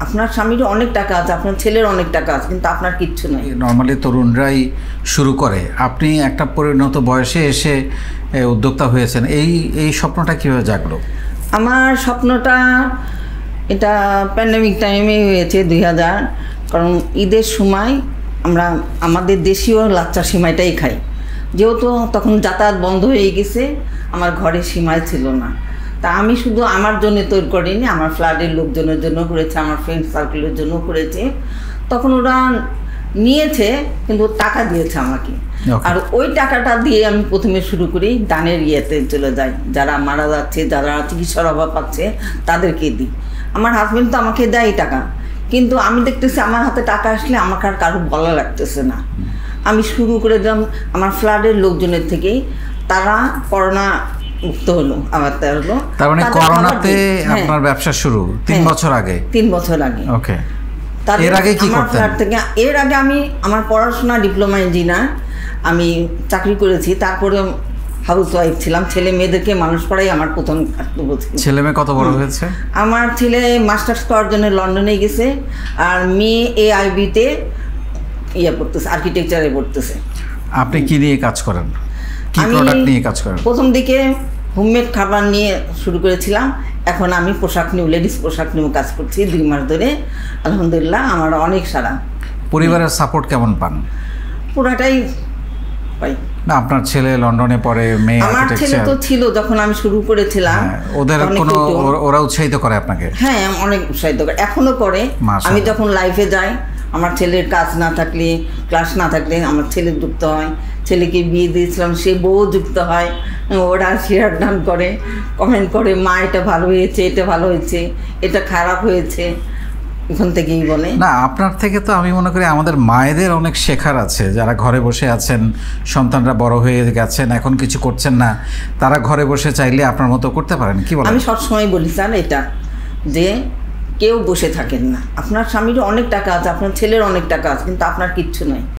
আপনার স্বামীরও অনেক টাকা আছে, আপনার ছেলের অনেক টাকা আছে, কিন্তু আপনার কিচ্ছু নেই। নর্মালি তরুণরাই শুরু করে, আপনি একটা পরিণত বয়সে এসে উদ্যোক্তা হয়েছেন। এই স্বপ্নটা কীভাবে জাগলো? আমার স্বপ্নটা এটা প্যান্ডেমিক টাইমে হয়েছে 2000, কারণ ঈদের সময় আমরা আমাদের দেশীয় লাচ্চা সিমাইটাই খাই, যেহেতু তখন যাতায়াত বন্ধ হয়ে গেছে, আমার ঘরে সিমাই ছিল না। তা আমি শুধু আমার জন্য তৈরি করিনি, আমার ফ্ল্যাটের লোকজনের জন্য করেছে, আমার ফ্রেন্ড সার্কেলের জন্য করেছে। তখন ওরা নিয়েছে, কিন্তু টাকা দিয়েছে আমাকে। আর ওই টাকাটা দিয়ে আমি প্রথমে শুরু করি, দানের ইয়েতে চলে যাই, যারা মারা যাচ্ছে, যারা চিকিৎসার অভাব পাচ্ছে তাদেরকে দিই। আমার হাজব্যান্ড তো আমাকে দেয় টাকা, কিন্তু আমি দেখতেছি আমার হাতে টাকা আসলে আমাকে আর কারো ভালো লাগতেছে না। আমি শুরু করে দিলাম আমার ফ্ল্যাটের লোকজনের থেকেই, তারা করোনা মুক্ত হলো, আবার হলো। তার মানে করোনাতে আপনার ব্যবসা শুরু 3 বছর আগে? 3 বছর আগে। ওকে। এর আগে কি করতেন? এর আগে আমি আমার পড়াশোনা ডিপ্লোমা ইঞ্জিনিয়ার, আমি চাকরি করেছি, তারপরে হাউস ওয়াইফ ছিলাম। ছেলে মেয়েদেরকে মানুষ পড়াই আমার প্রথম কর্তব্য ছিল। ছেলে মেয়ে কত বড় হয়েছে? আমার ছেলে মাস্টার্স করার জন্য লন্ডনে গেছে, আর মেয়ে AIB-তে পড়তেছে, আর্কিটেকচারে পড়তেছে। আপনি কি নিয়ে কাজ করেন? কি প্রোডাক্ট নিয়ে কাজ করেন? প্রথম দিকে হোমমেড খাবার নিয়ে শুরু করেছিলাম, এখন আমি পোশাক নিয়ে, লেডিস পোশাক নিয়েও কাজ করছি 2 মাস ধরে। আলহামদুলিল্লাহ আমার অনেক সারা। পরিবারের সাপোর্ট কেমন পান? পুরাটাই পাই। না, আপনার ছেলে লন্ডনে পড়ে, মেয়ে আমার ছেলে তো ছিল যখন আমি শুরু করেছিলাম। ওদের কোনো, ওরা উৎসাহিত করে আপনাকে? হ্যাঁ, অনেক উৎসাহিত করে, এখনো করে। আমি যখন লাইফে যাই, আমার ছেলের কাজ না থাকলে, ক্লাস না থাকলে আমার ছেলে যুক্ত হয়। ছেলেকে বিয়ে দিয়েছিলাম, সে বউ যুক্ত হয়। ওরা শেয়ার ডান করে, কমেন্ট করে, মা এটা ভালো হয়েছে, এটা ভালো হয়েছে, এটা খারাপ হয়েছে, ওখান থেকেই বলে। না, আপনার থেকে তো আমি মনে করি আমাদের মায়েদের অনেক শেখার আছে, যারা ঘরে বসে আছেন, সন্তানরা বড় হয়ে গেছেন, এখন কিছু করছেন না, তারা ঘরে বসে চাইলে আপনার মতো করতে পারেন। কি বলেন? আমি সবসময় বলি স্যার এটা, যে কেউ বসে থাকেন না। আপনার স্বামীরও অনেক টাকা আছে, আপনার ছেলের অনেক টাকা আছে, কিন্তু আপনার কিচ্ছু নেই।